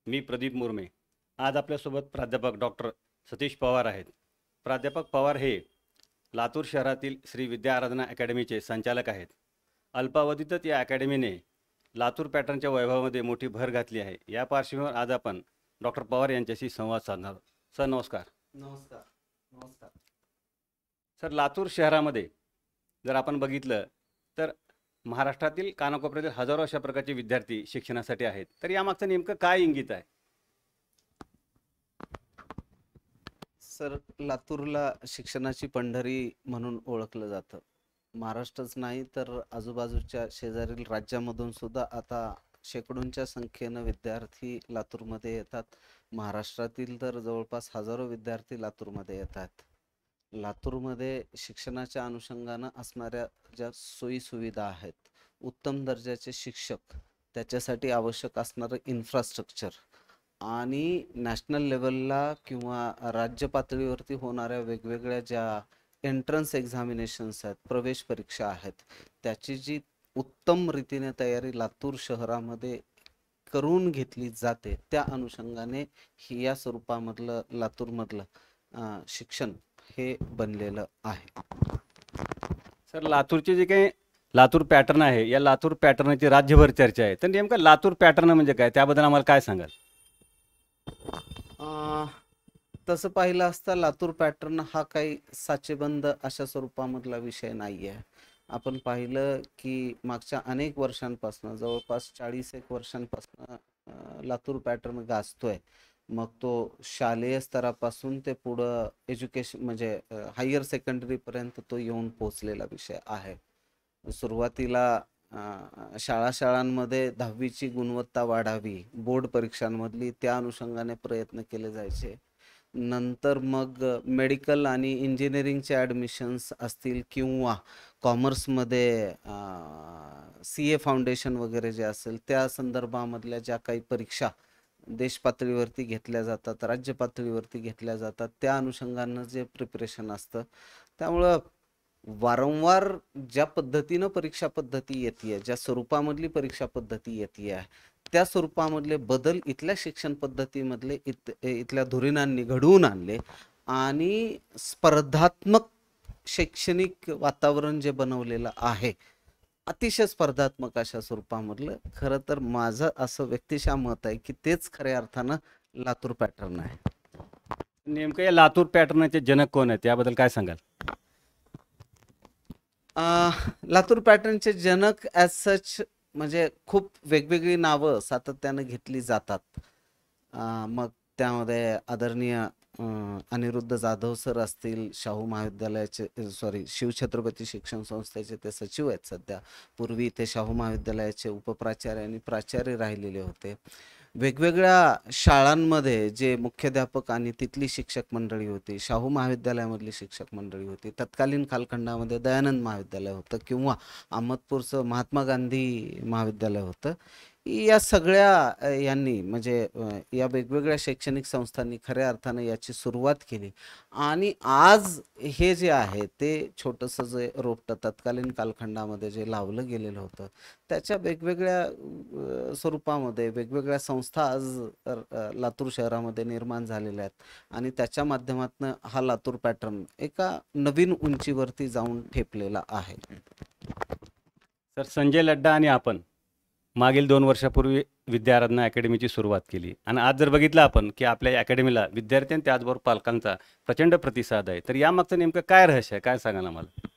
मी प्रदीप मुर्मे. आज आपल्यासोबत प्राध्यापक डॉक्टर सतीश पवार आहेत. प्राध्यापक पवार हे लातूर शहरातील श्री विद्या आराधना अकॅडमीचे संचालक आहेत. अल्पावधीतच या अकॅडमीने लातूर पॅटर्नच्या वैभवामध्ये मोठी भर घातली आहे. या पार्श्वभूमीवर आज आपण डॉक्टर पवार यांच्याशी संवाद साधणार. सर नमस्कार. नमस्कार. नमस्कार. सर, लातूर शहरामध्ये जर आपण बघितलं तर महाराष्ट्रातील कानाकोपऱ्यातील हजारो अशा प्रकारचे विद्यार्थी शिक्षणासाठी आहेत. तर यामागचं नेमकं काय इंगित आहे? सर, लातूरला शिक्षणाची पंढरी म्हणून ओळखलं जातं. महाराष्ट्रच नाही तर आजूबाजूच्या शेजारील राज्यामधून सुद्धा आता शेकडोंच्या संख्येनं विद्यार्थी लातूरमध्ये येतात. महाराष्ट्रातील तर जवळपास हजारो विद्यार्थी लातूरमध्ये येतात. लातूरमध्ये शिक्षणाच्या अनुषंगानं असणाऱ्या ज्या सोयीसुविधा आहेत, उत्तम दर्जाचे शिक्षक, त्याच्यासाठी आवश्यक असणारं इन्फ्रास्ट्रक्चर आणि नॅशनल लेवलला किंवा राज्य पातळीवरती होणाऱ्या वेगवेगळ्या ज्या एंट्रन्स एक्झामिनेशन्स आहेत, प्रवेश परीक्षा आहेत, त्याची जी उत्तम रीतीने तयारी लातूर शहरामध्ये करून घेतली जाते, त्या अनुषंगाने या स्वरूपामधलं लातूरमधलं शिक्षण हे बनलेलं आहे. सर, लातूरचे जे काही लातूर पॅटर्न आहे, या लातूर पॅटर्नची राज्यभर चर्चा आहे. तर नेमकं लातूर पॅटर्न म्हणजे काय, त्याबद्दल आम्हाला काय सांगाल? तसं पाहिलं असता लातूर पॅटर्न हा काही साचेबंद अशा स्वरूपामधला विषय नाही आहे. आपण पाहिलं की मागच्या अनेक वर्षांपासून, जवळपास 40 वर्षांपासून लातूर पॅटर्न गाजतोय. मग तो शालेय स्तरापासून ते पुढं एज्युकेशन म्हणजे हायर सेकंडरीपर्यंत तो येऊन पोचलेला विषय आहे. सुरुवातीला शाळांमध्ये 10वीची गुणवत्ता वाढावी, बोर्ड परीक्षांमधली, त्या अनुषंगाने प्रयत्न केले जायचे. नंतर मग मेडिकल आणि इंजिनिअरिंगचे ॲडमिशन्स असतील किंवा कॉमर्समध्ये CA फाउंडेशन वगैरे जे असेल, त्या संदर्भामधल्या ज्या काही परीक्षा देश पातळीवरती घेतल्या जातात, राज्य पातळीवरती घेतल्या जातात, त्या अनुषंगानं जे प्रिपरेशन असतं, त्यामुळं वारंवार ज्या पद्धतीनं परीक्षा पद्धती येते, ज्या स्वरूपामधली परीक्षा पद्धती येते, त्या स्वरूपामधले बदल इथल्या शिक्षण पद्धतीमधले इथल्या धुरीणांनी घडवून आणले आणि स्पर्धात्मक शैक्षणिक वातावरण जे बनवलेलं आहे, अतिशय स्पर्धात्मक अशा स्वरूपामधलं, खरं तर माझं असं व्यक्तिशः मत आहे की तेच खऱ्या अर्थानं लातूर पॅटर्न आहे. नेमकं या लातूर पॅटर्नचे जनक कोण आहेत, याबद्दल काय सांगाल? लातूर पॅटर्नचे जनक ॲज सच म्हणजे खूप वेगवेगळी नावं सातत्यानं घेतली जातात. मग त्यामध्ये आदरणीय अनिरुद्ध जाधव सर असतील, शाहू महाविद्यालयाचे शिवछत्रपती शिक्षण संस्थेचे ते सचिव आहेत सध्या. पूर्वी ते शाहू महाविद्यालयाचे उपप्राचार्य आणि प्राचार्य राहिलेले होते. वेगवेगळ्या शाळांमध्ये जे मुख्याध्यापक आणि तिथली शिक्षक मंडळी होती, शाहू महाविद्यालयामधली शिक्षक मंडळी होती, तत्कालीन कालखंडामध्ये दयानंद महाविद्यालय होतं किंवा अहमदपूरचं महात्मा गांधी महाविद्यालय होतं. या सगळ्या यांनी म्हणजे या वेगवेगळ्या शैक्षणिक संस्थांनी खऱ्या अर्थानं याची सुरुवात केली आणि आज हे जे आहे ते छोटंसं जे रोपटं तत्कालीन कालखंडामध्ये जे लावलं गेलेलं होतं, त्याच्या वेगवेगळ्या स्वरूपामध्ये वेगवेगळ्या संस्था आज लातूर शहरामध्ये निर्माण झालेल्या आहेत आणि त्याच्या माध्यमातून हा लातूर पॅटर्न एका नवीन उंचीवरती जाऊन ठेपलेला आहे. सर, संजय लड्डा आणि आपण मागील 2 वर्षापूर्वी विद्या आराधना अकॅडमीची सुरुवात केली आणि आज जर बघितलं आपण की आपल्या अकॅडमीला विद्यार्थी आणि त्याचबरोबर पालकांचा प्रचंड प्रतिसाद आहे. तर यामागचं नेमकं काय रहस्य आहे, काय सांगाल आम्हाला?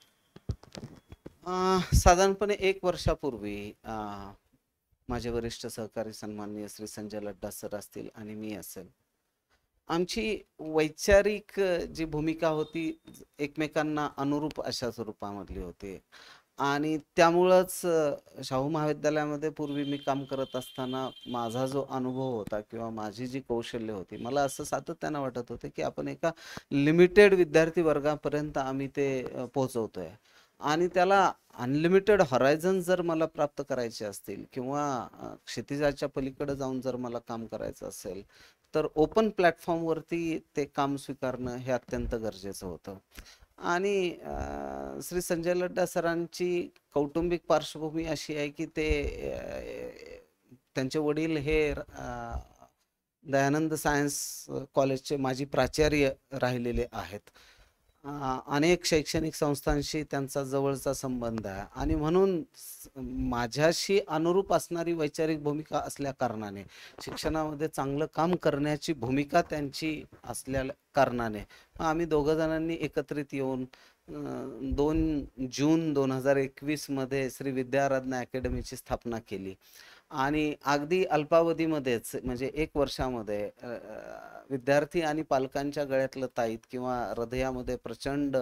साधारणपणे 1 वर्षापूर्वी माझे वरिष्ठ सहकारी सन्माननीय श्री संजय लड्डा सर असतील आणि मी असेल, आमची वैचारिक जी भूमिका होती एकमेकांना अनुरूप अशा स्वरूपामधली होती आणि त्यामुळंच शाहू महाविद्यालयामध्ये पूर्वी मी काम करत असताना माझा जो अनुभव होता किंवा माझी जी कौशल्य होती, मला असं सातत्यानं वाटत होतं की आपण एका लिमिटेड विद्यार्थी वर्गापर्यंत आम्ही ते पोहोचवतोय आणि त्याला अनलिमिटेड हॉरायझन जर मला प्राप्त करायचे असतील किंवा क्षितिजाच्या पलीकडे जाऊन जर मला काम करायचं असेल, तर ओपन प्लॅटफॉर्मवरती ते काम स्वीकारणं हे अत्यंत गरजेचं होतं. आणि श्री संजय लड्डा सरांची कौटुंबिक पार्श्वभूमी अशी आहे की ते त्यांचे वडील हे दयानंद सायन्स कॉलेजचे माजी प्राचार्य राहिलेले आहेत. अनेक शैक्षणिक संस्थांशी त्यांचा जवळचा संबंध आहे आणि म्हणून माझ्याशी अनुरूप असणारी वैचारिक भूमिका असल्या कारणाने, शिक्षणामध्ये चांगलं काम करण्याची भूमिका त्यांची असल्या कारणाने आम्ही दोघं जणांनी एकत्रित येऊन 2 जून 2021 मध्ये श्री विद्याराधना अकॅडमीची स्थापना केली आणि अगदी अल्पावधीमध्येच म्हणजे 1 वर्षामध्ये विद्यार्थी आणि पालकांच्या गळ्यातलं ताईत किंवा हृदयामध्ये प्रचंड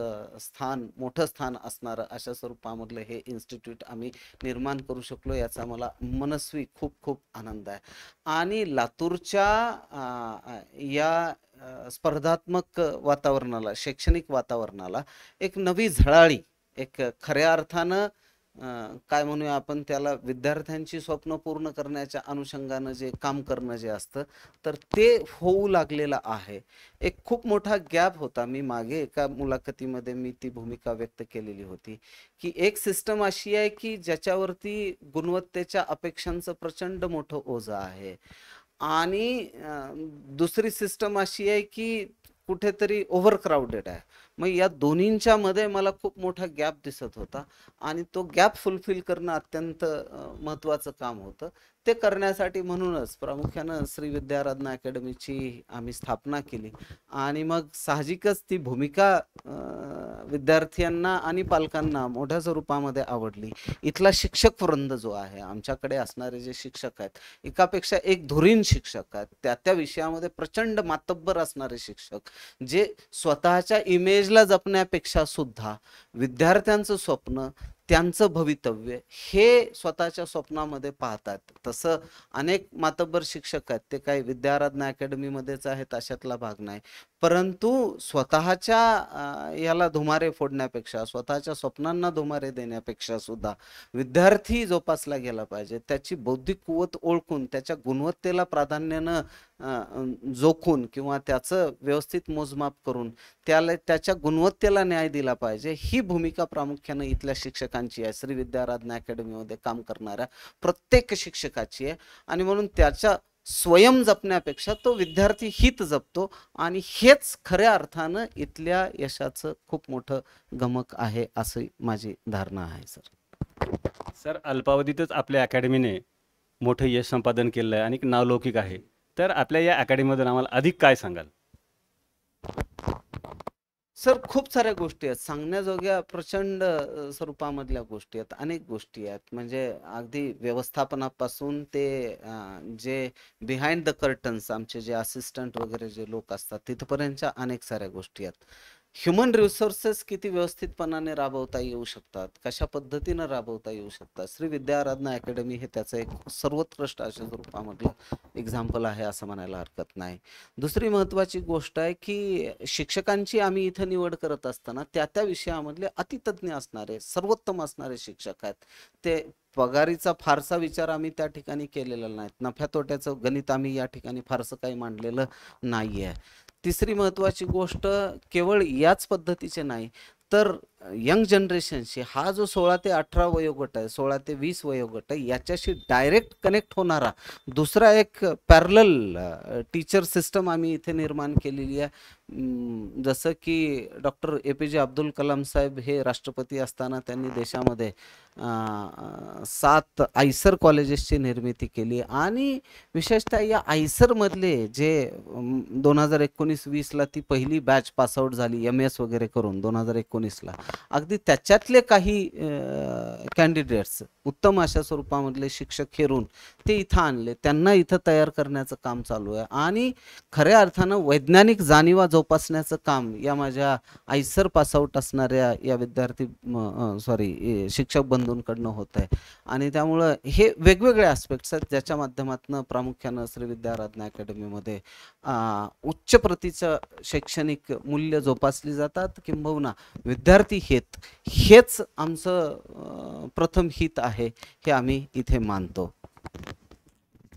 मोठं स्थान असणारं अशा स्वरूपामधलं हे इन्स्टिट्यूट आम्ही निर्माण करू शकलो, याचा मला मनस्वी खूप खूप आनंद आहे. आणि लातूरच्या या स्पर्धात्मक वातावरणाला, शैक्षणिक वातावरणाला एक नवी झळाळी, एक खऱ्या अर्थानं काय म्हणूया आपण त्याला, विद्यार्थ्यांची स्वप्न पूर्ण करण्याच्या अनुषंगानं जे काम करणं जे असतं तर ते होऊ लागलेलं आहे. एक खूप मोठा गॅप होता. मी मागे एका मुलाखतीमध्ये मी ती भूमिका व्यक्त केलेली होती की एक सिस्टम अशी आहे की ज्याच्यावरती गुणवत्तेच्या अपेक्षांचं प्रचंड मोठं ओझं आहे आणि दुसरी सिस्टम अशी आहे की कुठेतरी ओव्हर क्राऊडेड आहे. मग या दोन्हींच्या मध्ये मला खूप मोठा गॅप दिसत होता आणि तो गॅप फुलफिल करणं अत्यंत महत्त्वाचं काम होतं. ते करण्यासाठी म्हणूनच प्रामुख्यानं श्री विद्याराधना अकॅडमीची आम्ही स्थापना केली आणि मग साहजिकच ती भूमिका विद्यार्थ्यांना आणि पालकांना मोठ्या स्वरूपामध्ये आवडली. इथला शिक्षक वृंद जो आहे, आमच्याकडे असणारे जे शिक्षक आहेत, एकापेक्षा एक धुरीण शिक्षक आहेत, त्या विषयामध्ये प्रचंड मातब्बर असणारे शिक्षक, जे स्वतःच्या इमेजला जपण्यापेक्षा सुद्धा विद्यार्थ्यांचं स्वप्न, त्यांचं भवितव्य हे स्वतःच्या स्वप्नामध्ये पाहतात. तसं अनेक मातब्बर शिक्षक आहेत, ते काही विद्याराधना अकॅडमीमध्येच आहेत अशातला भाग नाही, परंतु स्वतःच्या याला धुमारे फोडण्यापेक्षा, स्वतःच्या स्वप्नांना धुमारे देण्यापेक्षा सुद्धा विद्यार्थी जोपासला गेला पाहिजे, त्याची बौद्धिक कुवत ओळखून त्याच्या गुणवत्तेला प्राधान्यानं जोखून किंवा त्याचं व्यवस्थित मोजमाप करून त्याच्या गुणवत्तेला न्याय दिला पाहिजे, ही भूमिका प्रामुख्याने इथल्या शिक्षकांची आहे, श्री विद्याराधना अकॅडमीमध्ये काम करणाऱ्या प्रत्येक शिक्षकाची आहे. आणि म्हणून त्याच्या स्वयं जपण्यापेक्षा तो विद्यार्थी हित जपतो आणि हेच खऱ्या अर्थानं इथल्या यशाचं खूप मोठं गमक आहे, अशी माझी धारणा आहे. सर, अल्पावधीतच आपल्या अकॅडमीने मोठं यश संपादन केलं आहे आणि नावलौकिक आहे. तर आपल्या या अकॅडमीमधून आम्हाला अधिक काय सांगाल? सर, खूप साऱ्या गोष्टी आहेत सांगण्याजोग्या, प्रचंड स्वरूपामधल्या गोष्टी आहेत, अनेक गोष्टी आहेत. म्हणजे अगदी व्यवस्थापनापासून ते जे बिहाइंड द कर्टन्स आमचे जे असिस्टंट वगैरे जे लोक असतात तिथपर्यंतच्या अनेक साऱ्या गोष्टी आहेत. ह्युमन रिसोर्सेस किती व्यवस्थितपणाने राबवता येऊ शकतात, कशा पद्धतीनं राबवता येऊ शकतात, श्री विद्याराधना अकॅडमी हे त्याचं एक सर्वोत्कृष्ट अशा स्वरूपामधलं एक्झाम्पल आहे असं म्हणायला हरकत नाही. दुसरी महत्त्वाची गोष्ट आहे की शिक्षकांची आम्ही इथं निवड करत असताना त्या विषयामधले अतितज्ञ असणारे, सर्वोत्तम असणारे शिक्षक आहेत. ते पगारीचा फारसा विचार आम्ही त्या ठिकाणी केलेला नाही, नफ्या तोट्याचं गणित आम्ही या ठिकाणी फारसं काही मांडलेलं नाही आहे. तिसरी महत्त्वाची गोष्ट, केवळ याच पद्धतीचे नाही तर यंग जनरेशनशी हा जो 16 ते 18 वयोगट आहे, 16 ते 20 वयोगट आहे, याच्याशी डायरेक्ट कनेक्ट होणारा दुसरा एक पॅरलल टीचर सिस्टम आम्ही इथे निर्माण केलेली आहे. जसं की डॉक्टर APJ अब्दुल कलाम साहेब हे राष्ट्रपती असताना त्यांनी देशामध्ये 7 आयसर कॉलेजेसची निर्मिती केली आणि विशेषतः या आयसरमधले जे 2019-20ला ती पहिली बॅच पासआउट झाली MS वगैरे करून 2019ला, अगदी त्याच्यातले काही कॅन्डिडेट्स, उत्तम अशा स्वरूपामधले शिक्षक हेरून ते इथं आणले, त्यांना इथं तयार करण्याचं काम चालू आहे आणि खऱ्या अर्थानं वैज्ञानिक जाणीवा जोपासण्याचं काम या माझ्या आयसर पासआउट असणाऱ्या या शिक्षक बंधूंकडनं होत आहे. आणि त्यामुळं हे वेगवेगळे ॲस्पेक्ट्स आहेत ज्याच्या माध्यमातून प्रामुख्यानं श्री विद्याराधना अकॅडमीमध्ये उच्च प्रतीचं शैक्षणिक मूल्य जोपासली जातात, किंबहुना विद्यार्थी हेच आमचं प्रथम हित आहे हे आम्ही इथे मानतो.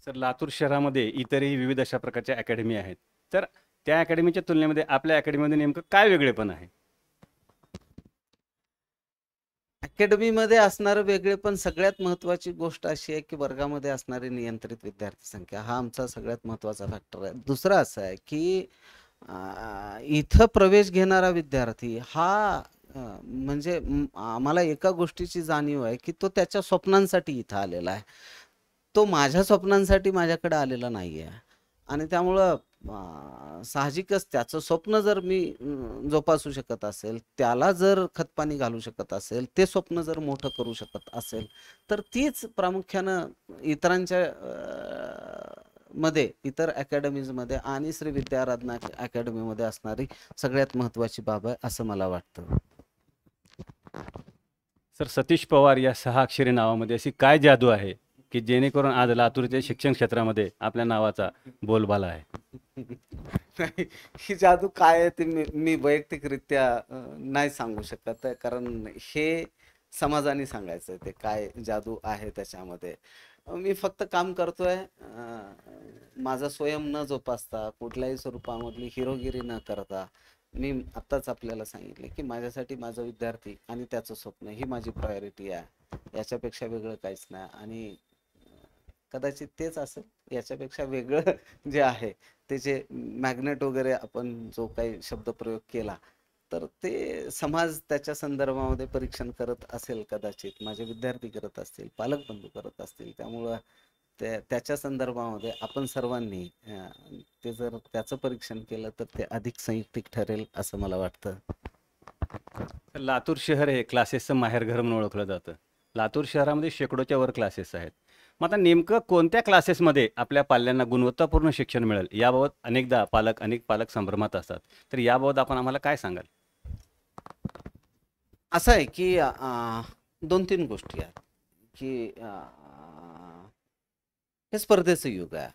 सर, लातूर शहरामध्ये इतरही विविध अशा प्रकारच्या अकॅडमी आहेत, तर त्या अकॅडमीच्या तुलनेमध्ये आपल्या अकॅडमीमध्ये नेमकं काय वेगळेपण आहे? अकॅडमीमध्ये असणारं वेगळे, पण सगळ्यात महत्त्वाची गोष्ट अशी आहे की वर्गामध्ये असणारी नियंत्रित विद्यार्थी संख्या हा आमचा सगळ्यात महत्त्वाचा फॅक्टर आहे. दुसरं असं आहे की इथं प्रवेश घेणारा विद्यार्थी हा म्हणजे आम्हाला एका गोष्टीची जाणीव आहे की तो त्याच्या स्वप्नांसाठी इथं आलेला आहे. तो माझ्या स्वप्नांसाठी माझ्याकडे आलेला नाही आहे. आणि त्यामुळं साहजिकच त्याचं स्वप्न जर मी जोपासू शकत असेल, त्याला जर खतपाणी घालू शकत असेल, ते स्वप्न जर मोठं करू शकत असेल, तर तीच प्रामुख्यानं इतरांच्या मध्ये, इतर अकॅडमीजमध्ये आणि श्री विद्याराधना अकॅडमीमध्ये असणारी सगळ्यात महत्त्वाची बाब आहे असं मला वाटतं. सर, सतीश पवार या 6 अक्षरी नावामध्ये अशी काय जादू आहे की जेणेकरून आज लातूरच्या शिक्षण क्षेत्रामध्ये आपल्या नावाचा बोलबाला आहे? नाही, ही जादू काय आहे ते मी वैयक्तिकरित्या नाही सांगू शकत आहे, कारण हे समाजाने सांगायचं आहे ते काय जादू आहे त्याच्यामध्ये. मी फक्त काम करतोय, माझा स्वयं न जोपासता, कुठल्याही स्वरूपामधली हिरोगिरी न करता. मी आत्ताच आपल्याला सांगितले की माझ्यासाठी माझा विद्यार्थी आणि त्याचं स्वप्न ही माझी प्रायोरिटी आहे. याच्यापेक्षा वेगळं काहीच नाही. आणि कदाचित तेच असेल, याच्यापेक्षा वेगळं जे आहे ते जे मॅग्नेट वगैरे आपण जो काही शब्दप्रयोग केला, तर ते समाज त्याच्या संदर्भामध्ये परीक्षण करत असेल, कदाचित माझे विद्यार्थी करत असतील, पालक बंधू करत असतील. त्यामुळं त्याच्या संदर्भामध्ये आपण सर्वांनी ते जर त्याचं परीक्षण केलं तर ते अधिक संयुक्तिक ठरेल असं मला वाटतं. लातूर शहर हे क्लासेसचं माहेरघर म्हणून ओळखलं जातं. लातूर शहरामध्ये शेकडोच्या वर क्लासेस आहेत. मग आता नेमकं कोणत्या क्लासेसमध्ये आपल्या पाल्यांना गुणवत्तापूर्ण शिक्षण मिळेल याबाबत अनेक पालक संभ्रमात असतात. तर याबाबत आपण आम्हाला काय सांगाल? असं आहे की 2-3 गोष्टी आहेत की हे स्पर्धेचं युग आहे.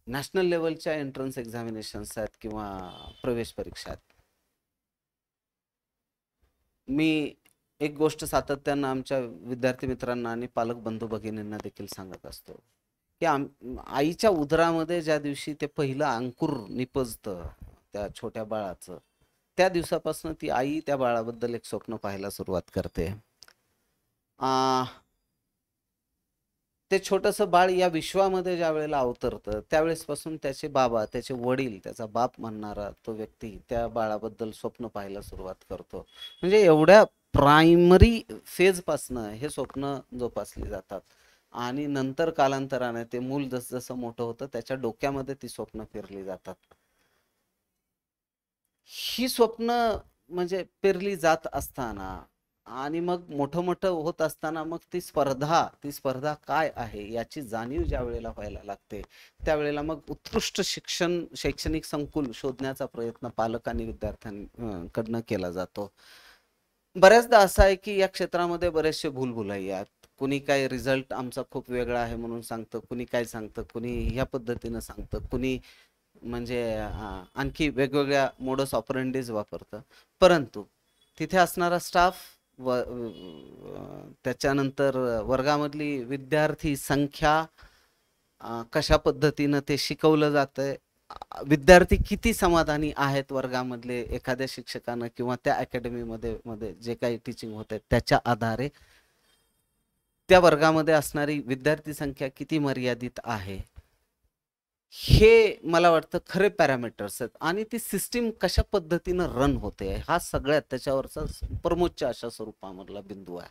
नॅशनल लेवलच्या एंट्रन्स एक्झामिनेशन्स आहेत किंवा प्रवेश परीक्षा आहेत. मी एक गोष्ट सातत्यानं आमच्या विद्यार्थी मित्रांना आणि पालक बंधू भगिनींना देखील सांगत असतो की आईच्या उदरामध्ये ज्या दिवशी ते पहिलं अंकुर निपजतं त्या छोट्या बाळाचं, त्या दिवसापासून ती आई त्या बाळाबद्दल एक स्वप्न पाहायला सुरुवात करते. ते छोटंसं बाळ या विश्वामध्ये ज्या वेळेला अवतरतं, त्यावेळेसपासून त्याचे बाबा, त्याचे वडील, त्याचा बाप म्हणणारा तो व्यक्ती त्या बाळाबद्दल स्वप्न पाहायला सुरुवात करतो. म्हणजे एवढ्या प्रायमरी फेजपासनं हे स्वप्न जोपासली जातात. आणि नंतर कालांतराने ते मूल जसं मोठं होतं त्याच्या डोक्यामध्ये ती स्वप्न पेरली जातात. ही स्वप्न म्हणजे पेरली जात असताना आणि मग मोठं होत असताना मग ती स्पर्धा काय आहे याची जाणीव ज्या वेळेला व्हायला लागते, त्यावेळेला मग उत्कृष्ट शैक्षणिक संकुल शोधण्याचा प्रयत्न पालक आणि विद्यार्थ्यांकडनं केला जातो. बऱ्याचदा असं आहे की या क्षेत्रामध्ये बरेचसे भूलभुलैया आहेत. कुणी काय रिझल्ट आमचा खूप वेगळा आहे म्हणून सांगतं, कुणी काय सांगतं, कुणी ह्या पद्धतीनं सांगतं, कुणी म्हणजे आणखी वेगवेगळ्या मोडस ऑपरेंडीज वापरतं. परंतु तिथे असणारा स्टाफ व त्याच्यानंतर वर्गामधली विद्यार्थी संख्या, कशा पद्धतीनं ते शिकवलं जातंय, विद्यार्थी किती समाधानी आहेत वर्गामधले एखाद्या शिक्षकानं किंवा त्या अकॅडमीमध्ये जे काही टीचिंग होते त्याच्या आधारे त्या वर्गामध्ये असणारी विद्यार्थी संख्या किती मर्यादित आहे, हे मला वाटतं खरे पॅरामीटर्स आहेत. आणि ती सिस्टीम कशा पद्धतीनं रन होते हा सगळ्यात त्याच्यावरचा परमोच्च अशा स्वरूपामधला बिंदू आहे.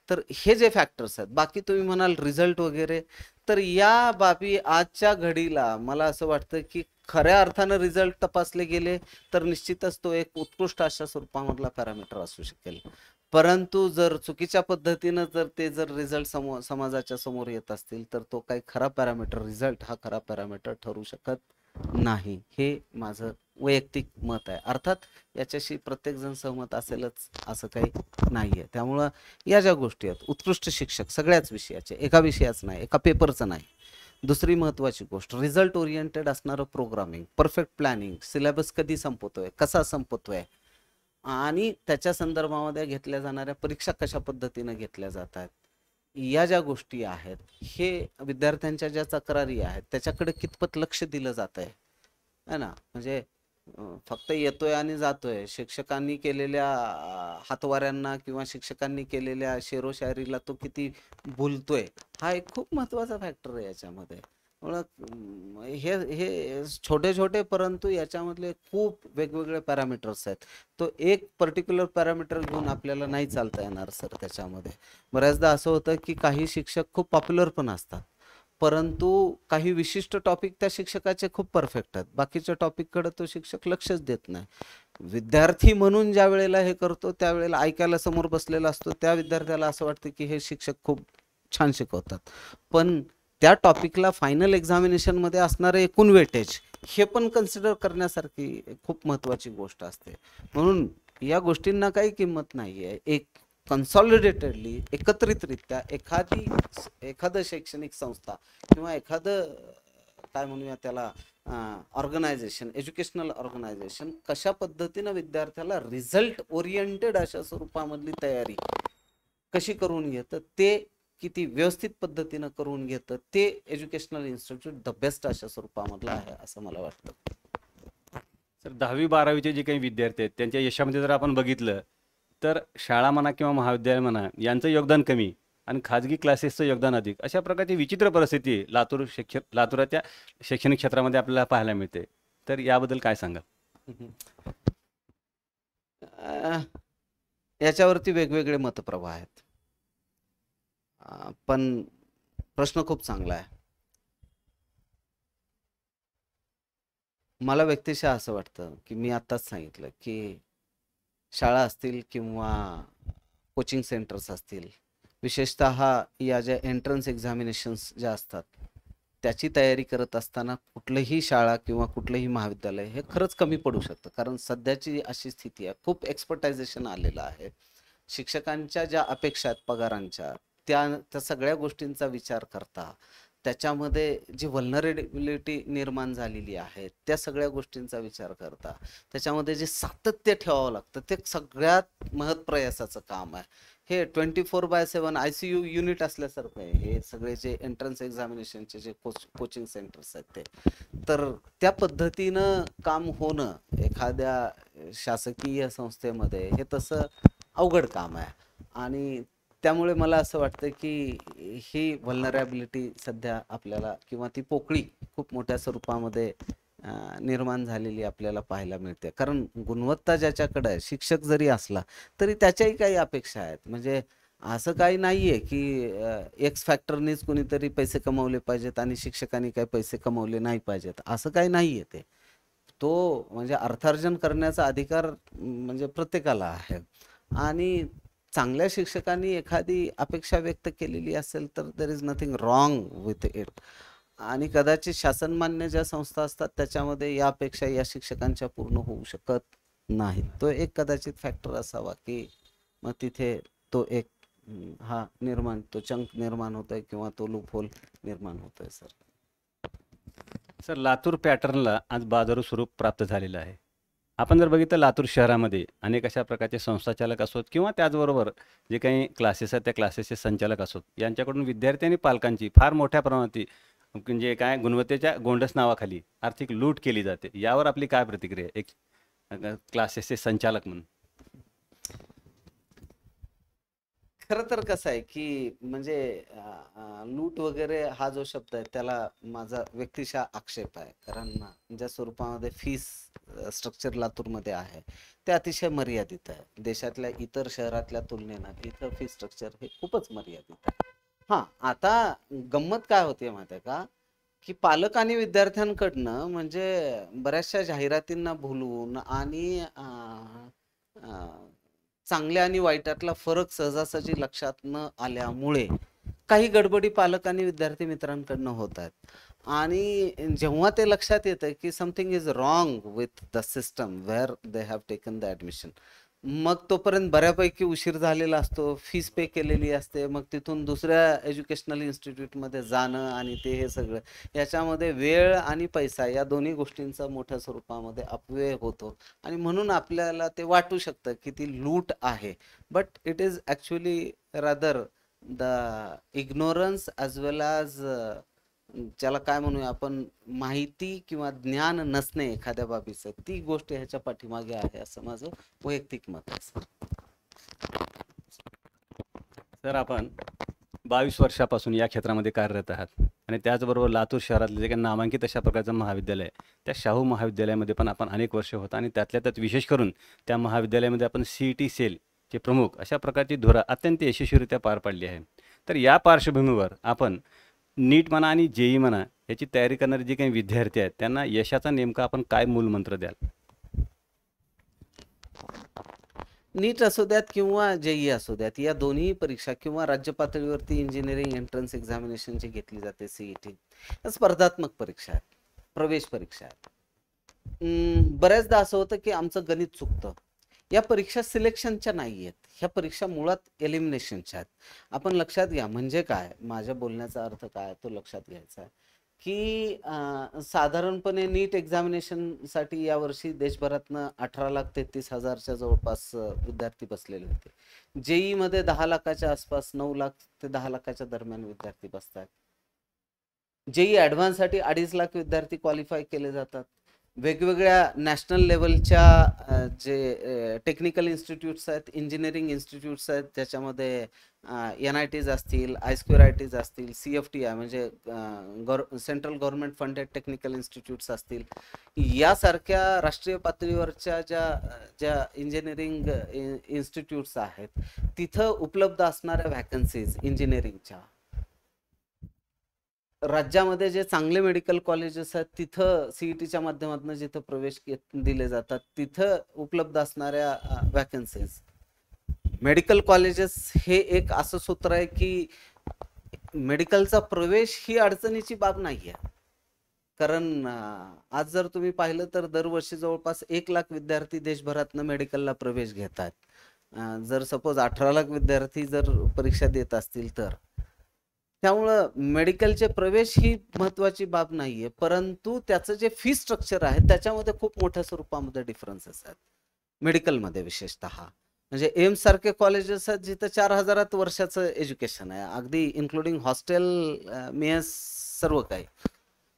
तर हे जे फॅक्टर्स आहेत, बाकी तुम्ही म्हणाल रिझल्ट वगैरे, तर या बाबी आजच्या घडीला मला असं वाटतं की खऱ्या अर्थानं रिझल्ट तपासले गेले तर निश्चितच तो एक उत्कृष्ट अशा स्वरूपामधला पॅरामीटर असू शकेल. परंतु जर चुकीच्या पद्धतीनं जर रिझल्ट समाजाच्या समोर येत असतील तर तो काही खरा पॅरामीटर, रिझल्ट हा खरा पॅरामीटर ठरू शकत नाही. हे माझं वैयक्तिक मत आहे. अर्थात याच्याशी प्रत्येक जण सहमत असेलच असं काही नाहीये. त्यामुळं या ज्या गोष्टी आहेत, उत्कृष्ट शिक्षक सगळ्याच विषयाचे, एका विषयाचं नाही, एका पेपरचं नाही. दुसरी महत्त्वाची गोष्ट, रिझल्ट ओरिएंटेड असणारं प्रोग्रामिंग, परफेक्ट प्लॅनिंग, सिलेबस कधी संपवतोय, कसा संपवतोय आणि त्याच्या संदर्भामध्ये घेतल्या जाणाऱ्या परीक्षा कशा पद्धतीने घेतल्या जातात, या ज्या गोष्टी आहेत, हे विद्यार्थ्यांच्या ज्या तक्रारी आहेत त्याच्याकडे कितपत लक्ष दिलं जात आहे ना. म्हणजे फक्त येतोय आणि जातोय. शिक्षकांनी केलेल्या हातवाऱ्यांना किंवा शिक्षकांनी केलेल्या शेरोशायरीला तो किती भुलतोय, हा एक खूप महत्त्वाचा फॅक्टर आहे याच्यामध्ये. मुळात हे हे छोटे-छोटे परंतु याच्यामधले खूप वेगवेगळे पॅरामीटर्स आहेत. तो एक पर्टिक्युलर पॅरामीटर घेऊन आपल्याला नाही चालता येणार सर त्याच्यामध्ये. बऱ्याचदा असं होतं की काही शिक्षक खूप पॉप्युलर पण असतात. परंतु काही विशिष्ट टॉपिक त्या शिक्षकाचे खूप परफेक्ट आहेत. बाकीच्या टॉपिककडे तो शिक्षक लक्षच देत नाही. विद्यार्थी म्हणून ज्या वेळेला हे करतो, त्यावेळेला ऐकायला समोर बसलेला असतो, त्या विद्यार्थ्याला असं वाटतं की हे शिक्षक खूप छान शिकवतात. पण त्या टॉपिकला फायनल एक्झामिनेशनमध्ये असणारं एकूण वेटेज हे पण कन्सिडर करण्यासारखी खूप महत्त्वाची गोष्ट असते. म्हणून या गोष्टींना काही किंमत नाही आहे. एक कन्सॉलिडेटेडली एकत्रितरित्या एखादं शैक्षणिक संस्था किंवा एखादं काय म्हणूया त्याला ऑर्गनायझेशन, एज्युकेशनल ऑर्गनायझेशन कशा पद्धतीनं विद्यार्थ्याला रिझल्ट ओरिएंटेड अशा स्वरूपामधली तयारी कशी करून घेतं, ते किती व्यवस्थित पद्धतीनं करून घेतं, ते एज्युकेशनल इन्स्टिट्यूट द बेस्ट अशा स्वरूपामधलं आहे असं मला वाटतं. सर 10वी-12वीचे जे काही विद्यार्थी आहेत त्यांच्या यशामध्ये जर आपण बघितलं तर शाळा म्हणा किंवा महाविद्यालय म्हणा यांचं योगदान कमी आणि खाजगी क्लासेसचं योगदान अधिक, अशा प्रकारची विचित्र परिस्थिती लातूराच्या शैक्षणिक क्षेत्रामध्ये आपल्याला पाहायला मिळते. तर याबद्दल काय सांगाल? याच्यावरती वेगवेगळे मतप्रवाह आहेत. पण प्रश्न खूप चांगला आहे. मला व्यक्तिशः असं वाटतं की मी आत्ताच सांगितलं की शाळा असतील किंवा कोचिंग सेंटर्स असतील, विशेषतः या ज्या एंट्रन्स एक्झामिनेशन्स ज्या असतात त्याची तयारी करत असताना कुठलंही शाळा किंवा कुठलंही महाविद्यालय हे खरंच कमी पडू शकतं. कारण सध्याची अशी स्थिती आहे, खूप एक्सपर्टायझेशन आलेलं आहे. शिक्षकांच्या ज्या अपेक्षा आहेत पगारांच्या, त्या सगळ्या गोष्टींचा विचार करता त्याच्यामध्ये जी व्हल्नरेबिलिटी निर्माण झालेली आहे त्या सगळ्या गोष्टींचा विचार करता त्याच्यामध्ये जे सातत्य ठेवावं लागतं ते सगळ्यात महत्प्रयासाचं काम आहे. हे 24/7 ICU युनिट असल्यासारखं आहे हे सगळे जे एंट्रन्स एक्झामिनेशनचे जे कोचिंग सेंटर्स आहेत ते. तर त्या पद्धतीनं काम होणं एखाद्या शासकीय संस्थेमध्ये हे तसं अवघड काम आहे. आणि त्यामुळे मला असं वाटतं की ही व्हल्नरॅबिलिटी सध्या आपल्याला किंवा ती पोकळी खूप मोठ्या स्वरूपामध्ये निर्माण झालेली आपल्याला पाहायला मिळते. कारण गुणवत्ता ज्याच्याकडे आहे, शिक्षक जरी असला तरी त्याच्याही काही अपेक्षा आहेत. म्हणजे असं काही नाहीये की एक्स फॅक्टरनीच कुणीतरी पैसे कमवले पाहिजेत आणि शिक्षकांनी काही पैसे कमवले नाही पाहिजेत, असं काही नाहीये. ते तो म्हणजे अर्थार्जन करण्याचा अधिकार म्हणजे प्रत्येकाला आहे. आणि चांगल्या शिक्षकांनी एखादी अपेक्षा व्यक्त केलेली असेल तर there is nothing wrong with it. आणि कदाचित शासनमान्य ज्या संस्था असतात त्याच्यामध्ये या अपेक्षा या शिक्षकांच्या पूर्ण होऊ शकत नाहीत. तो एक कदाचित फॅक्टर असावा की मग तिथे तो एक तो चंक निर्माण होतोय किंवा तो लूपहोल निर्माण होतोय सर. सर लातूर पॅटर्नला आज बाजारू स्वरूप प्राप्त झालेलं आहे. आपण जर बघितलं लातूर शहरामध्ये अनेक अशा प्रकारचे संस्थाचालक असोत किंवा त्याचबरोबर जे काही क्लासेस आहेत त्या क्लासेसचे संचालक असोत यांच्याकडून विद्यार्थी आणि पालकांची फार मोठ्या प्रमाणात म्हणजे काय गुणवत्तेच्या गोंडस नावाखाली आर्थिक लूट केली जाते. यावर आपली काय प्रतिक्रिया आहे एक क्लासेसचे संचालक म्हणून? खरं तर कसं आहे की म्हणजे लूट वगैरे हा जो शब्द आहे त्याला माझा व्यक्तिशः आक्षेप आहे. कारण ज्या स्वरूपामध्ये फीस स्ट्रक्चर लातूरमध्ये आहे ते अतिशय मर्यादित आहे. देशातल्या इतर शहरातल्या तुलनेनं इथं फीस स्ट्रक्चर हे खूपच मर्यादित आहे. हां, आता गंमत काय होते माहिती आहे का, की पालक आणि विद्यार्थ्यांकडनं म्हणजे बऱ्याचशा जाहिरातींना भुलवून आणि चांगल्या आणि वाईटातला फरक सहजासहजी लक्षात न आल्यामुळे काही गडबडी पालक आणि विद्यार्थी मित्रांकडनं होत आहेत. आणि जेव्हा ते लक्षात येतं की something is wrong with the system where they have taken the admission, मग तोपर्यंत बऱ्यापैकी उशीर झालेला असतो, फीस पे केलेली असते, मग तिथून दुसऱ्या एज्युकेशनल इन्स्टिट्यूटमध्ये जाणं आणि ते हे सगळं याच्यामध्ये वेळ आणि पैसा या दोन्ही गोष्टींचा मोठ्या स्वरूपामध्ये अपव्यय होतो. आणि म्हणून आपल्याला ते वाटू शकतं की ती लूट आहे. But it is actually rather the ignorance as well as ज्याला काय म्हणूया आपण, माहिती किंवा ज्ञान नसणे एखाद्या बाबीचं, ती गोष्ट ह्याच्या पाठीमागे आहे असं माझं वैयक्तिक मत आहे सर. सर आपण 22 वर्षापासून या क्षेत्रामध्ये कार्यरत आहात आणि त्याचबरोबर लातूर शहरातले जे काही नामांकित अशा प्रकारचं महाविद्यालय आहे, त्या शाहू महाविद्यालयामध्ये पण आपण अनेक वर्ष होता आणि त्यातल्या त्यात विशेष करून त्या महाविद्यालयामध्ये आपण CET सेलचे प्रमुख अशा प्रकारची धुरा अत्यंत यशस्वीरित्या पार पाडली आहे. तर या पार्श्वभूमीवर आपण नीट म्हणा आणि JEE म्हणा याची तयारी करणारे जे काही विद्यार्थी आहेत त्यांना यशाचा नेमका आपण काय मूलमंत्र द्याल? नीट असू द्यात किंवा JEE असू द्यात, या दोन्ही परीक्षा किंवा राज्य पातळीवरती इंजिनिअरिंग एंट्रन्स एक्झामिनेशन जी घेतली जाते CET, स्पर्धात्मक परीक्षा आहेत, प्रवेश परीक्षा आहेत. बऱ्याचदा असं होतं की आमचं गणित चुकतं. या परीक्षा सिलेक्शनच्या नाही आहेत, ह्या परीक्षा मुळात एलिमिनेशनच्या आहेत. आपण लक्षात घ्या, म्हणजे काय, माझ्या बोलण्याचा अर्थ काय तो लक्षात घ्यायचा आहे की साधारणपणे नीट एक्झामिनेशनसाठी यावर्षी देशभरातनं 18,33,000च्या जवळपास विद्यार्थी बसलेले होते. JEE मध्ये 10 लाखाच्या आसपास, 9 लाख ते 10 लाखाच्या दरम्यान विद्यार्थी बसतात. JEE ॲडव्हान्ससाठी 2.5 लाख विद्यार्थी क्वालिफाय केले जातात. वेगवेगळ्या नॅशनल लेवलच्या जे टेक्निकल इन्स्टिट्यूट्स आहेत, इंजिनिअरिंग इन्स्टिट्यूट्स आहेत, ज्याच्यामध्ये NITs असतील, ISQRITs असतील, CFTI म्हणजे central government funded technical institutes असतील, यासारख्या राष्ट्रीय पातळीवरच्या ज्या इंजिनिअरिंग इन्स्टिट्यूट्स आहेत, तिथं उपलब्ध असणाऱ्या व्हॅकन्सीज इंजिनिअरिंगच्या, राज्यामध्ये जे चांगले मेडिकल कॉलेजेस आहेत तिथं CETच्या माध्यमातून जिथं प्रवेश दिले जातात, तिथं उपलब्ध असणाऱ्या व्हॅकन्सीज. मेडिकल कॉलेजेस हे एक असं सूत्र आहे की मेडिकलचा प्रवेश ही अडचणीची बाब नाही आहे. कारण आज जर तुम्ही पाहिलं तर दरवर्षी जवळपास 1 लाख विद्यार्थी देशभरातनं मेडिकलला प्रवेश घेतात. जर सपोज 18 लाख विद्यार्थी जर परीक्षा देत असतील तर, त्यामुळं मेडिकलचे प्रवेश ही महत्त्वाची बाब नाहीये, परंतु त्याचं जे फी स्ट्रक्चर आहे त्याच्यामध्ये खूप मोठ्या स्वरूपामध्ये डिफरन्सेस आहेत मेडिकलमध्ये विशेषतः. म्हणजे एम्स सारखे कॉलेजेस आहेत जिथं 4,000 वर्षाचं एज्युकेशन आहे, अगदी इन्क्लुडिंग हॉस्टेल, मेस, सर्व काही.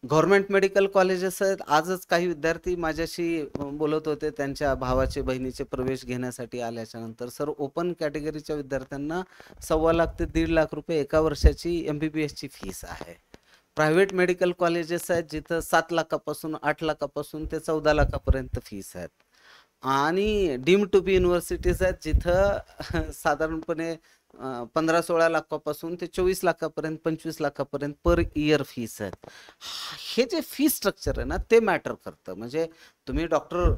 गव्हर्नमेंट मेडिकल कॉलेजेस आहेत. आजच काही विद्यार्थी माझ्याशी बोलत होते, त्यांच्या भावाचे बहिणीचे प्रवेश घेण्यासाठी आल्याच्या नंतर सर ओपन कॅटेगरीच्या विद्यार्थ्यांना 2.25 लाख ते 1.5 लाख रुपये एका वर्षाची MBBSची फीस आहे. प्रायव्हेट मेडिकल कॉलेजेस आहेत जिथं 7 लाखापासून 8 लाखापासून ते 14 लाखापर्यंत फीस आहेत. आणि डीम्ड टू बी युनिव्हर्सिटीज आहेत जिथं साधारणपणे 15-16 लाखापासून ते 24 लाखापर्यंत, 25 लाखापर्यंत पर इयर फीस आहेत. हे जे फी स्ट्रक्चर आहे ना, ते मॅटर करतं. म्हणजे तुम्ही डॉक्टर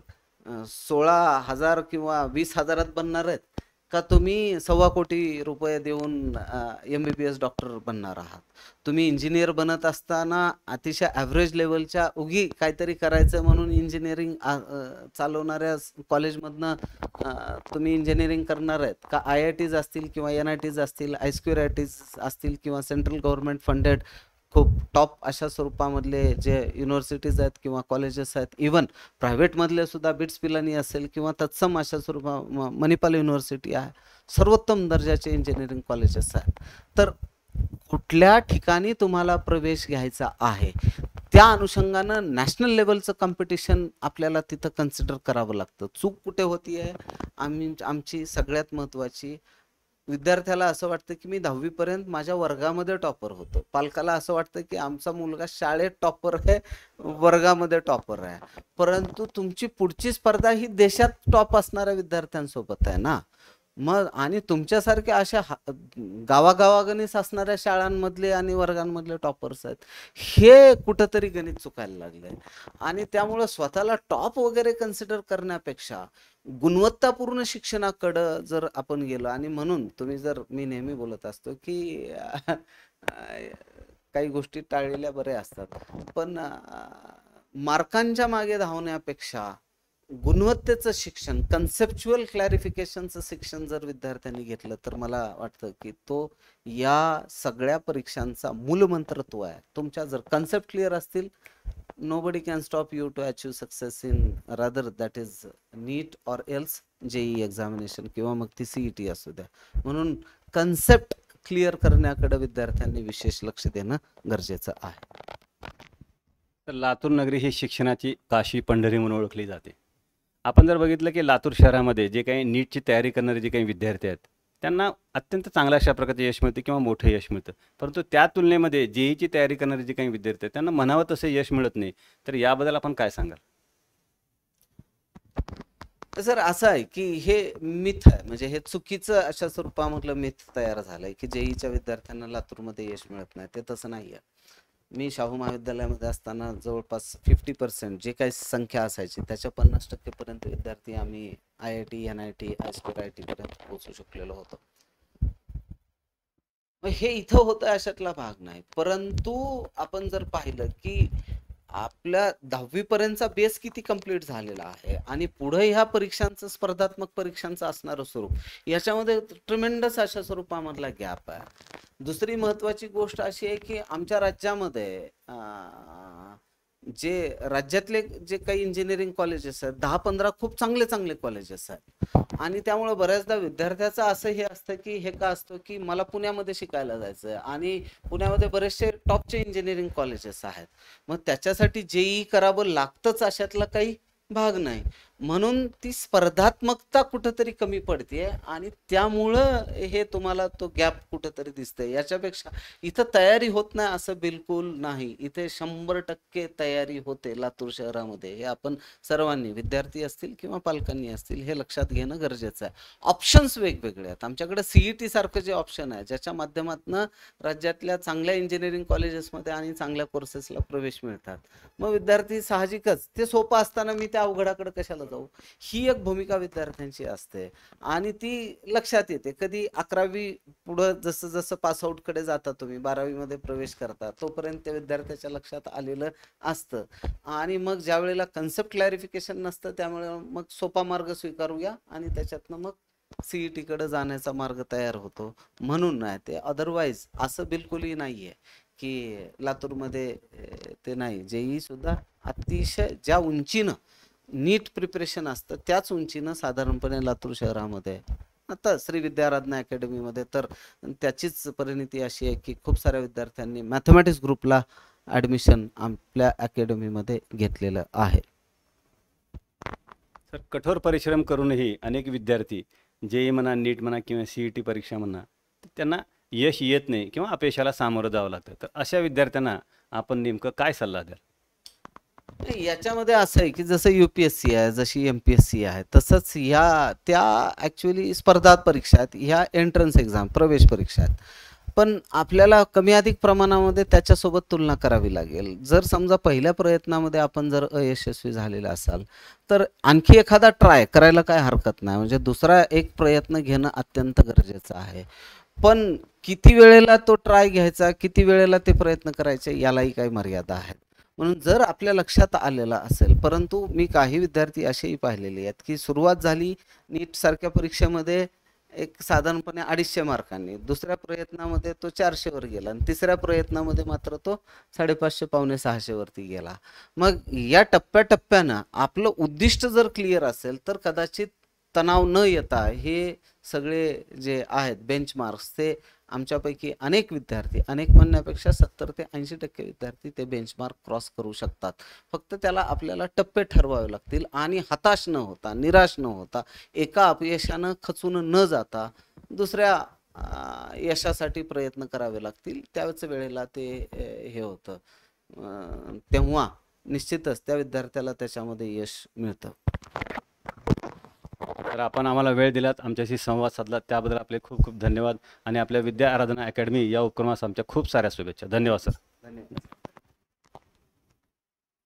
16,000 किंवा 20,000 बनणार आहेत का तुम्ही 2.25 कोटी रुपये देऊन MBBS डॉक्टर बनणार आहात. तुम्ही इंजिनियर बनत असताना अतिशय ॲव्हरेज लेवलच्या उगी काहीतरी करायचं म्हणून इंजिनिअरिंग चालवणाऱ्या कॉलेजमधनं तुम्ही इंजिनिअरिंग करणार आहेत का IITs असतील किंवा NITs असतील, ISQRITs असतील किंवा सेंट्रल गव्हर्नमेंट फंडेड खूप टॉप अशा स्वरूपामधले जे युनिव्हर्सिटीज आहेत किंवा कॉलेजेस आहेत, इवन प्रायव्हेटमधले सुद्धा बिट्स पिलानी असेल किंवा तत्सम अशा स्वरूपा मणिपाल युनिव्हर्सिटी आहे, सर्वोत्तम दर्जाचे इंजिनिअरिंग कॉलेजेस आहेत. तर कुठल्या ठिकाणी तुम्हाला प्रवेश घ्यायचा आहे त्या अनुषंगानं नॅशनल लेवलचं कॉम्पिटिशन आपल्याला तिथं कन्सिडर करावं लागतं. चूक कुठे होतीये, आमची सगळ्यात महत्त्वाची, विद्यार्थ्याला असं वाटतं की मी 10वी पर्यंत माझ्या वर्गामध्ये टॉपर होतो, पालकाला असं वाटतं की आमचा मुलगा शाळेत टॉपर आहे, वर्गामध्ये टॉपर आहे, परंतु तुमची पुढची स्पर्धा ही देशात टॉप असणाऱ्या विद्यार्थ्यांसोबत आहे ना. मग आणि तुमच्यासारख्या अशा गावागावागणीस असणाऱ्या शाळांमधले आणि वर्गांमधले टॉपर्स आहेत, हे कुठंतरी गणित चुकायला लागलंय. आणि त्यामुळं स्वतःला टॉप वगैरे कन्सिडर करण्यापेक्षा गुणवत्तापूर्ण शिक्षणाकडं जर आपण गेलो, आणि म्हणून तुम्ही जर, मी नेहमी बोलत असतो की काही गोष्टी टाळलेल्या बऱ्या असतात, पण मार्कांच्या मागे धावण्यापेक्षा गुणवत्तेचं शिक्षण, कन्सेप्च्युअल क्लॅरिफिकेशनचं शिक्षण जर विद्यार्थ्यांनी घेतलं तर मला वाटतं की तो या सगळ्या परीक्षांचा मूलमंत्र तो आहे. तुमच्या जर कन्सेप्ट क्लिअर असतील, nobody can stop you to achieve success in rather that is NEET or else JEE examination किंवा मग ती CET असू द्या. म्हणून कन्सेप्ट क्लिअर करण्याकडे विद्यार्थ्यांनी विशेष लक्ष देणं गरजेचं आहे. तर लातूर नगरी ही शिक्षणाची काशी पंढरी म्हणून ओळखली जाते. आपण जर बघितलं की लातूर शहरामध्ये जे काही नीटची तयारी करणारे जे काही विद्यार्थी आहेत, त्यांना अत्यंत चांगल्या अशा प्रकारचे यश मिळते किंवा मोठं यश मिळतं. परंतु त्या तुलनेमध्ये जेईची तयारी करणारे जे काही विद्यार्थी आहेत, त्यांना म्हणावं तसं यश मिळत नाही. तर याबद्दल आपण काय सांगाल? सर असं आहे की हे मिथ आहे, म्हणजे हे चुकीचं अशा स्वरूपामधलं मिथ तयार झालंय की जेईच्या विद्यार्थ्यांना लातूरमध्ये यश मिळत नाही. ते तसं नाही आहे. मी शाहू महाविद्यालयामध्ये असताना जवळपास 50% जे काही संख्या असायची त्याच्या 50% पर्यंत विद्यार्थी आम्ही IIT, NIT, IIT पर्यंत पोहोचू शकलेलो होतो. मग हे इथं होतं अशातला भाग नाही. परंतु आपण जर पाहिलं की आपल्या 10वी पर्यंतचा बेस किती कंप्लीट झालेला आहे आणि पुढे ह्या परीक्षांचं, स्पर्धात्मक परीक्षांचं असणारं स्वरूप, याच्यामध्ये ट्रिमेंडस अशा स्वरूपामधला गॅप आहे. दुसरी महत्वाची गोष्ट अशी आहे की आमच्या राज्यामध्ये जे राज्यातले जे काही इंजिनिअरिंग कॉलेजेस आहेत, 10-15 खूप चांगले चांगले कॉलेजेस आहेत आणि त्यामुळे बऱ्याचदा विद्यार्थ्याचं असं हे असतं की हे का असतं की मला पुण्यामध्ये शिकायला जायचं आणि पुण्यामध्ये बरेचसे टॉपचे इंजिनिअरिंग कॉलेजेस आहेत. मग त्याच्यासाठी जेई करावं लागतंच अशातला काही भाग नाही. म्हणून ती स्पर्धात्मकता कुठंतरी कमी पडते आणि त्यामुळं हे तुम्हाला तो गॅप कुठंतरी दिसतंय. याच्यापेक्षा इथं तयारी होत नाही असं बिलकुल नाही. इथे 100% तयारी होते लातूर शहरामध्ये. हे आपण सर्वांनी, विद्यार्थी असतील किंवा पालकांनी असतील, हे लक्षात घेणं गरजेचं आहे. ऑप्शन्स वेगवेगळे आहेत. आमच्याकडे CET सारखं जे ऑप्शन आहे, ज्याच्या माध्यमातून राज्यातल्या चांगल्या इंजिनिअरिंग कॉलेजेसमध्ये आणि चांगल्या कोर्सेसला प्रवेश मिळतात. मग विद्यार्थी साहजिकच ते सोपं असताना मी त्या अवघडाकडे कशाला जाऊ, ही एक भूमिका विद्यार्थ्यांची असते आणि ती लक्षात येते. कधी 11वी पुढं जसं जसं पासआउट कडे जाता, तुम्ही 12वी मध्ये प्रवेश करता, तोपर्यंत त्या विद्यार्थ्याच्या लक्षात आलेलं असतं आणि मग ज्या वेळेला कन्सेप्ट क्लॅरिफिकेशन नसतं, त्यामुळे मग सोपा मार्ग स्वीकारूया आणि त्याच्यातनं मग CET कडे जाण्याचा मार्ग तयार होतो. म्हणून नाही ते, अदरवाईज असं बिलकुलही नाहीये की लातूरमध्ये ते नाही. जेई सुद्धा अतिशय ज्या उंचीनं नीट प्रिपरेशन असतं त्याच उंचीनं साधारणपणे लातूर शहरामध्ये, आता श्री विद्याराधना अकॅडमीमध्ये तर त्याचीच परिणिती अशी आहे की खूप साऱ्या विद्यार्थ्यांनी मॅथमॅटिक्स ग्रुपला ॲडमिशन आपल्या अकॅडमीमध्ये घेतलेलं आहे. तर कठोर परिश्रम करूनही अनेक विद्यार्थी जेई म्हणा, नीट म्हणा किंवा CET परीक्षा म्हणा, त्यांना यश येत नाही किंवा अपयशाला सामोरं जावं लागतं. तर अशा विद्यार्थ्यांना आपण नेमकं काय सल्ला द्याल? नाही, याच्यामध्ये असं आहे की जसं UPSC आहे, जशी MPSC आहे, तसंच त्या ॲक्च्युअली स्पर्धा परीक्षा आहेत, ह्या एंट्रन्स एक्झाम, प्रवेश परीक्षा आहेत. पण आपल्याला कमी अधिक प्रमाणामध्ये त्याच्यासोबत तुलना करावी लागेल. जर समजा पहिल्या प्रयत्नामध्ये आपण जर अयशस्वी झालेला असाल, तर आणखी एखादा ट्राय करायला काय हरकत नाही. म्हणजे दुसरा एक प्रयत्न घेणं अत्यंत गरजेचं आहे. पण किती वेळेला तो ट्राय घ्यायचा, किती वेळेला ते प्रयत्न करायचे, यालाही काही मर्यादा आहेत. म्हणून जर आपल्या लक्षात आलेलं असेल, परंतु मी काही विद्यार्थी असेही पाहिलेले आहेत की सुरुवात झाली नीट सारख्या परीक्षेमध्ये एक साधारणपणे 250 मार्कांनी, दुसऱ्या प्रयत्नामध्ये तो 400 वर गेला आणि तिसऱ्या प्रयत्नामध्ये मात्र तो 550 पावणे 600 वरती गेला. मग या टप्प्याटप्प्यानं आपलं उद्दिष्ट जर क्लिअर असेल तर कदाचित तणाव न येता हे सगळे जे आहेत बेंचमार्क्स, ते आमच्यापैकी अनेक विद्यार्थी, अनेक म्हणण्यापेक्षा 70 ते 80% विद्यार्थी ते बेंचमार्क क्रॉस करू शकतात. फक्त त्याला आपल्याला टप्पे ठरवावे लागतील आणि हताश न होता, निराश न होता, एका अपयशानं खचून न जाता दुसऱ्या यशासाठी प्रयत्न करावे लागतील. त्याच वेळेला ते हे होतं, तेव्हा निश्चितच त्या विद्यार्थ्याला त्याच्यामध्ये यश मिळतं. तर आपण आम्हाला वेळ दिलात, आमच्याशी संवाद साधला, त्याबद्दल आपले खूप खूप धन्यवाद आणि आपल्या विद्या आराधना अकॅडमी या उपक्रमास आमच्या खूप साऱ्या शुभेच्छा. धन्यवाद सर. धन्यवाद.